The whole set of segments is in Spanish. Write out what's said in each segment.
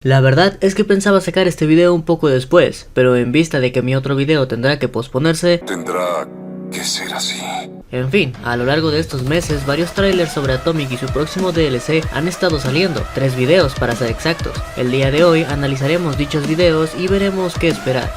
La verdad es que pensaba sacar este video un poco después, pero en vista de que mi otro video tendrá que posponerse, tendrá que ser así. En fin, a lo largo de estos meses, varios trailers sobre Atomic y su próximo DLC han estado saliendo, 3 videos para ser exactos. El día de hoy analizaremos dichos videos y veremos qué esperar.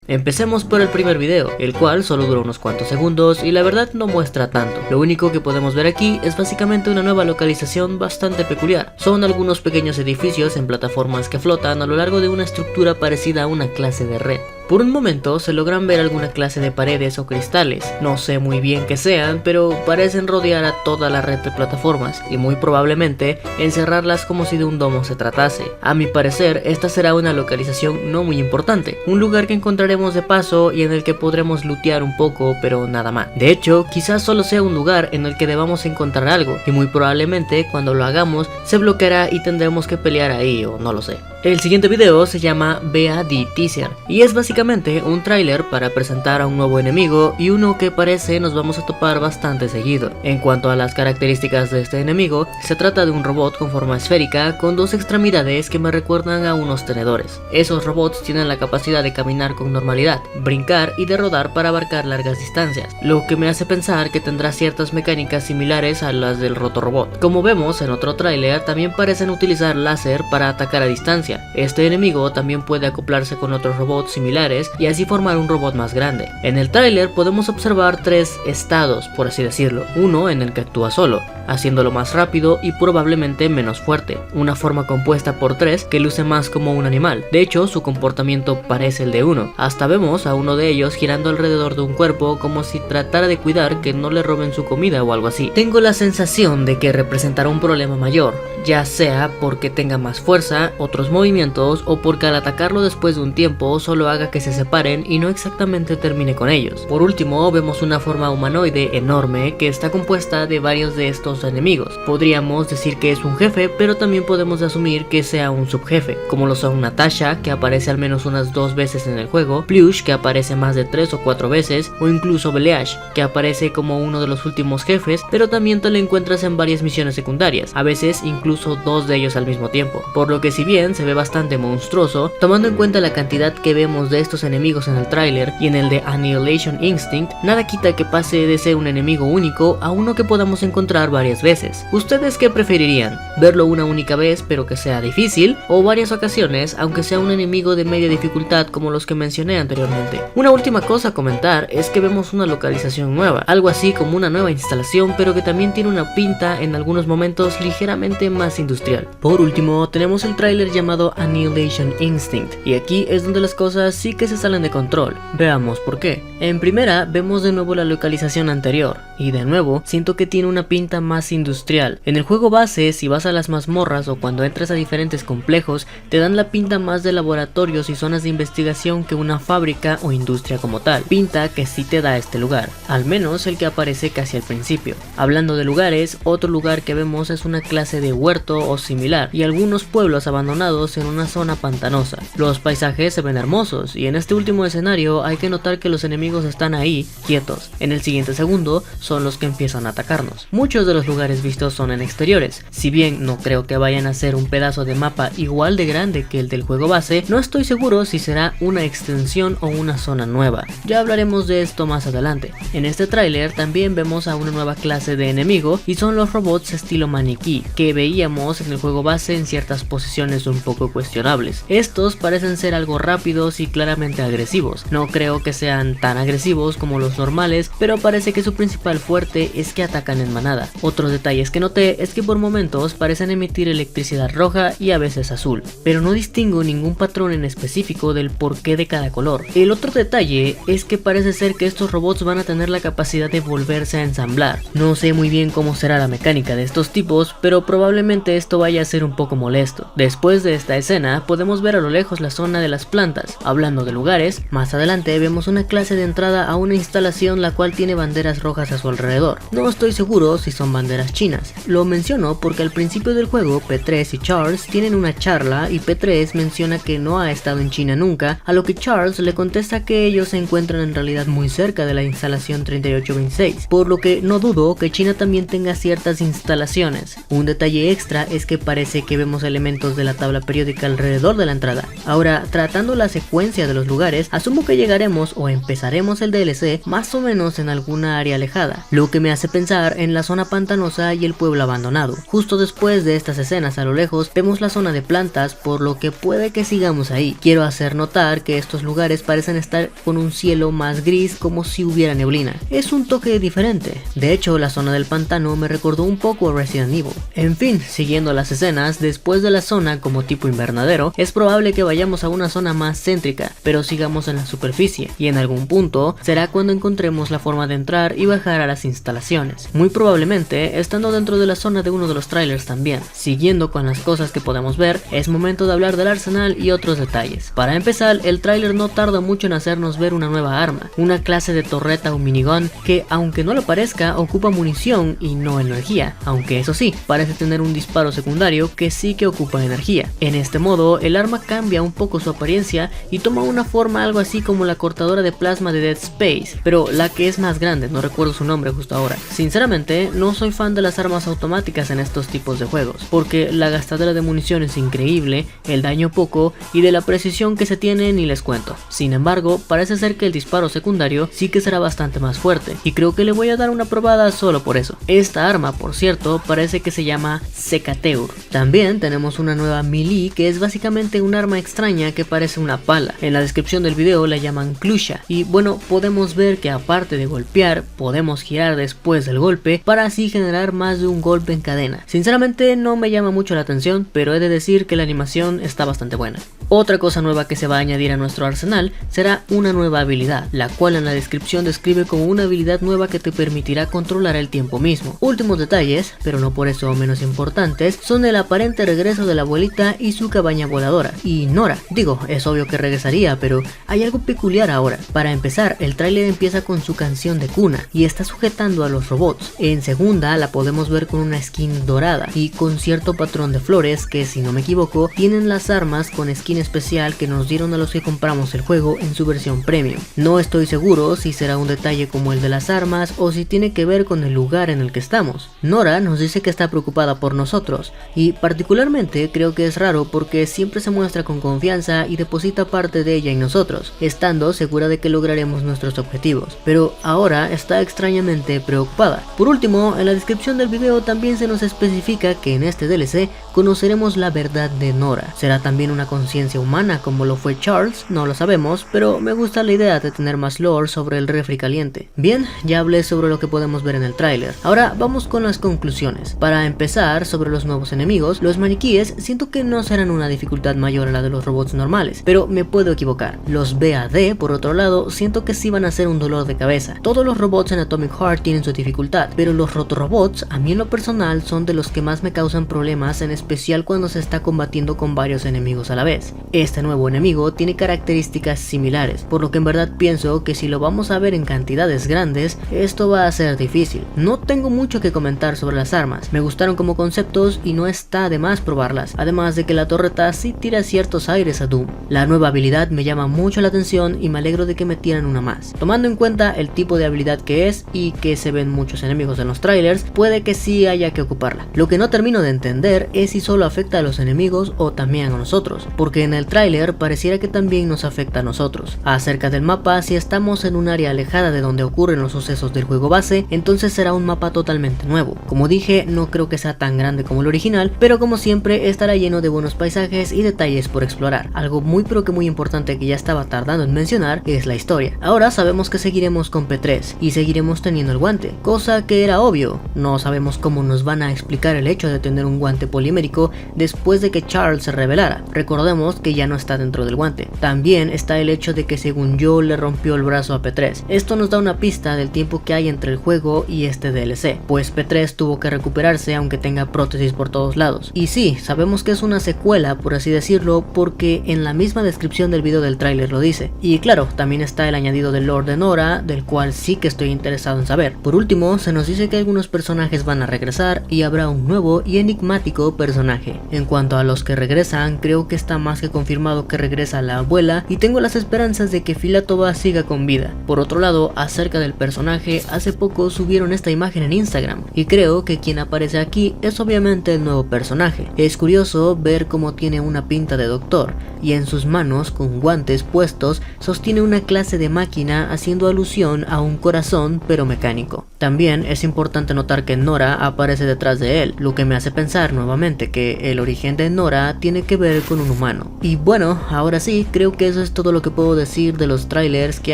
Empecemos por el primer video, el cual solo dura unos cuantos segundos y la verdad no muestra tanto. Lo único que podemos ver aquí es básicamente una nueva localización bastante peculiar. Son algunos pequeños edificios en plataformas que flotan a lo largo de una estructura parecida a una clase de red. Por un momento se logran ver alguna clase de paredes o cristales, no sé muy bien qué sean, pero parecen rodear a toda la red de plataformas y muy probablemente encerrarlas como si de un domo se tratase. A mi parecer, esta será una localización no muy importante, un lugar que encontraremos de paso y en el que podremos lootear un poco, pero nada más. De hecho, quizás solo sea un lugar en el que debamos encontrar algo y muy probablemente cuando lo hagamos se bloqueará y tendremos que pelear ahí o no lo sé. El siguiente video se llama BAD Teaser y es básicamente un tráiler para presentar a un nuevo enemigo y uno que parece nos vamos a topar bastante seguido. En cuanto a las características de este enemigo, se trata de un robot con forma esférica con dos extremidades que me recuerdan a unos tenedores. Esos robots tienen la capacidad de caminar con normalidad, brincar y de rodar para abarcar largas distancias, lo que me hace pensar que tendrá ciertas mecánicas similares a las del Rotorobot. Como vemos en otro tráiler, también parecen utilizar láser para atacar a distancia. Este enemigo también puede acoplarse con otros robots similares y así formar un robot más grande. En el tráiler podemos observar 3 estados, por así decirlo. Uno en el que actúa solo, haciéndolo más rápido y probablemente menos fuerte. Una forma compuesta por 3 que luce más como un animal. De hecho, su comportamiento parece el de uno. Hasta vemos a uno de ellos girando alrededor de un cuerpo como si tratara de cuidar que no le roben su comida o algo así. Tengo la sensación de que representará un problema mayor, ya sea porque tenga más fuerza, otros movimientos o porque al atacarlo después de un tiempo solo haga que se separen y no exactamente termine con ellos. Por último, vemos una forma humanoide enorme que está compuesta de varios de estos enemigos. Podríamos decir que es un jefe, pero también podemos asumir que sea un subjefe, como lo son Natasha, que aparece al menos unas 2 veces en el juego, Plush, que aparece más de 3 o 4 veces, o incluso Beleash, que aparece como uno de los últimos jefes, pero también te lo encuentras en varias misiones secundarias, a veces incluso 2 de ellos al mismo tiempo, por lo que si bien se ve bastante monstruoso, tomando en cuenta la cantidad que vemos de estos enemigos en el tráiler y en el de Annihilation Instinct, nada quita que pase de ser un enemigo único a uno que podamos encontrar varias veces. ¿Ustedes qué preferirían? ¿Verlo una única vez pero que sea difícil? ¿O varias ocasiones aunque sea un enemigo de media dificultad como los que mencioné anteriormente? Una última cosa a comentar es que vemos una localización nueva, algo así como una nueva instalación pero que también tiene una pinta en algunos momentos ligeramente más industrial. Por último, tenemos el tráiler llamado Annihilation Instinct y aquí es donde las cosas sí que se salen de control. Veamos por qué. En primera vemos de nuevo la localización anterior y de nuevo siento que tiene una pinta más industrial. En el juego base, si vas a las mazmorras o cuando entras a diferentes complejos, te dan la pinta más de laboratorios y zonas de investigación que una fábrica o industria como tal. Pinta que sí te da este lugar, al menos el que aparece casi al principio. Hablando de lugares, otro lugar que vemos es una clase de huerto o similar y algunos pueblos abandonados en una zona pantanosa. Los paisajes se ven hermosos y en este último escenario hay que notar que los enemigos están ahí, quietos. En el siguiente segundo son los que empiezan a atacarnos. Muchos de los lugares vistos son en exteriores. Si bien no creo que vayan a ser un pedazo de mapa igual de grande que el del juego base, no estoy seguro si será una extensión o una zona nueva. Ya hablaremos de esto más adelante. En este tráiler también vemos a una nueva clase de enemigo y son los robots estilo maniquí que veíamos en el juego base en ciertas posiciones un poco cuestionables. Estos parecen ser algo rápidos y claramente agresivos. No creo que sean tan agresivos como los normales, pero parece que su principal fuerte es que atacan en manada. Otros detalles que noté es que por momentos parecen emitir electricidad roja y a veces azul, pero no distingo ningún patrón en específico del porqué de cada color. El otro detalle es que parece ser que estos robots van a tener la capacidad de volverse a ensamblar. No sé muy bien cómo será la mecánica de estos tipos, pero probablemente esto vaya a ser un poco molesto. Después de esta escena podemos ver a lo lejos la zona de las plantas. Hablando de lugares, más adelante vemos una clase de entrada a una instalación la cual tiene banderas rojas a su alrededor. No estoy seguro si son banderas banderas chinas. Lo menciono porque al principio del juego P3 y Charles tienen una charla y P3 menciona que no ha estado en China nunca, a lo que Charles le contesta que ellos se encuentran en realidad muy cerca de la instalación 3826, por lo que no dudo que China también tenga ciertas instalaciones. Un detalle extra es que parece que vemos elementos de la tabla periódica alrededor de la entrada. Ahora, tratando la secuencia de los lugares, asumo que llegaremos o empezaremos el DLC más o menos en alguna área alejada, lo que me hace pensar en la zona pantanosa y el pueblo abandonado. Justo después de estas escenas a lo lejos vemos la zona de plantas, por lo que puede que sigamos ahí. Quiero hacer notar que estos lugares parecen estar con un cielo más gris, como si hubiera neblina. Es un toque diferente. De hecho, la zona del pantano me recordó un poco a Resident Evil. En fin, siguiendo las escenas, después de la zona como tipo invernadero, es probable que vayamos a una zona más céntrica, pero sigamos en la superficie, y en algún punto será cuando encontremos la forma de entrar y bajar a las instalaciones. Muy probablemente estando dentro de la zona de uno de los trailers también. Siguiendo con las cosas que podemos ver, es momento de hablar del arsenal y otros detalles. Para empezar, el trailer no tarda mucho en hacernos ver una nueva arma, una clase de torreta o minigun que, aunque no lo parezca, ocupa munición y no energía, aunque eso sí, parece tener un disparo secundario que sí que ocupa energía. En este modo, el arma cambia un poco su apariencia y toma una forma algo así como la cortadora de plasma de Dead Space, pero la que es más grande, no recuerdo su nombre justo ahora. Sinceramente, no soy fan de las armas automáticas en estos tipos de juegos, porque la gastadera de munición es increíble, el daño poco y de la precisión que se tiene ni les cuento. Sin embargo, parece ser que el disparo secundario sí que será bastante más fuerte, y creo que le voy a dar una probada solo por eso. Esta arma, por cierto, parece que se llama Secateur. También tenemos una nueva melee que es básicamente un arma extraña que parece una pala. En la descripción del video la llaman Klusha, y bueno, podemos ver que aparte de golpear, podemos girar después del golpe para así generar más de un golpe en cadena. Sinceramente no me llama mucho la atención, pero he de decir que la animación está bastante buena. Otra cosa nueva que se va a añadir a nuestro arsenal será una nueva habilidad, la cual en la descripción describe como una habilidad nueva que te permitirá controlar el tiempo mismo. Últimos detalles, pero no por eso menos importantes, son el aparente regreso de la abuelita y su cabaña voladora. Y Nora, digo, es obvio que regresaría, pero hay algo peculiar ahora. Para empezar, el tráiler empieza con su canción de cuna y está sujetando a los robots. En segunda la podemos ver con una skin dorada y con cierto patrón de flores que, si no me equivoco, tienen las armas con skin especial que nos dieron a los que compramos el juego en su versión premium. No estoy seguro si será un detalle como el de las armas o si tiene que ver con el lugar en el que estamos. Nora nos dice que está preocupada por nosotros y particularmente creo que es raro porque siempre se muestra con confianza y deposita parte de ella en nosotros, estando segura de que lograremos nuestros objetivos, pero ahora está extrañamente preocupada. Por último, en la descripción del video también se nos especifica que en este DLC conoceremos la verdad de Nora. ¿Será también una conciencia humana como lo fue Charles? No lo sabemos, pero me gusta la idea de tener más lore sobre el refri caliente. Bien, ya hablé sobre lo que podemos ver en el tráiler. Ahora vamos con las conclusiones. Para empezar, sobre los nuevos enemigos, los maniquíes siento que no serán una dificultad mayor a la de los robots normales, pero me puedo equivocar. Los BAD, por otro lado, siento que sí van a ser un dolor de cabeza. Todos los robots en Atomic Heart tienen su dificultad, pero los rotorobots, a mí en lo personal, son de los que más me causan problemas, en especial cuando se está combatiendo con varios enemigos a la vez. Este nuevo enemigo tiene características similares, por lo que en verdad pienso que si lo vamos a ver en cantidades grandes, esto va a ser difícil. No tengo mucho que comentar sobre las armas, me gustaron como conceptos y no está de más probarlas, además de que la torreta sí tira ciertos aires a Doom. La nueva habilidad me llama mucho la atención y me alegro de que metieran una más. Tomando en cuenta el tipo de habilidad que es y que se ven muchos enemigos en los trailers, puede que sí haya que ocuparla. Lo que no termino de entender es si solo afecta a los enemigos o también a nosotros, porque en el tráiler pareciera que también nos afecta a nosotros. Acerca del mapa, si estamos en un área alejada de donde ocurren los sucesos del juego base, entonces será un mapa totalmente nuevo. Como dije, no creo que sea tan grande como el original, pero como siempre estará lleno de buenos paisajes y detalles por explorar. Algo muy pero que muy importante que ya estaba tardando en mencionar es la historia. Ahora sabemos que seguiremos con P3 y seguiremos teniendo el guante, cosa que era obvio. No sabemos cómo nos van a explicar el hecho de tener un guante polimérico después de que Charles se revelara. Recordemos que ya no está dentro del guante. También está el hecho de que según yo le rompió el brazo a P3. Esto nos da una pista del tiempo que hay entre el juego y este DLC, pues P3 tuvo que recuperarse aunque tenga prótesis por todos lados. Y sí, sabemos que es una secuela, por así decirlo, porque en la misma descripción del video del tráiler lo dice. Y claro, también está el añadido del lore de Nora, del cual sí que estoy interesado en saber. Por último, se nos dice que algunos personajes van a regresar y habrá un nuevo y enigmático personaje. En cuanto a los que regresan, creo que está más que confirmado que regresa la abuela y tengo las esperanzas de que Filatova siga con vida. Por otro lado, acerca del personaje, hace poco subieron esta imagen en Instagram y creo que quien aparece aquí es obviamente el nuevo personaje. Es curioso ver cómo tiene una pinta de doctor y en sus manos, con guantes puestos, sostiene una clase de máquina haciendo alusión a un corazón pero mecánico. También es importante notar que Nora aparece detrás de él, lo que me hace pensar nuevamente que el origen de Nora tiene que ver con un humano. Y bueno, ahora sí, creo que eso es todo lo que puedo decir de los trailers que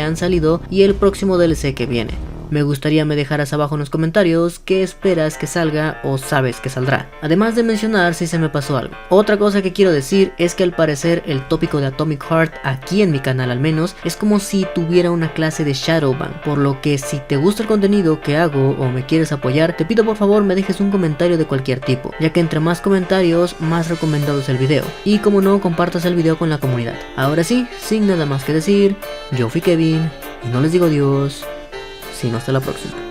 han salido y el próximo DLC que viene. Me gustaría me dejaras abajo en los comentarios qué esperas que salga o sabes que saldrá, además de mencionar si se me pasó algo. Otra cosa que quiero decir es que al parecer el tópico de Atomic Heart, aquí en mi canal al menos, es como si tuviera una clase de shadowban, por lo que si te gusta el contenido que hago o me quieres apoyar, te pido por favor me dejes un comentario de cualquier tipo, ya que entre más comentarios, más recomendado es el video, y como no, compartas el video con la comunidad. Ahora sí, sin nada más que decir, yo fui Kevin, y no les digo adiós, sino hasta la próxima.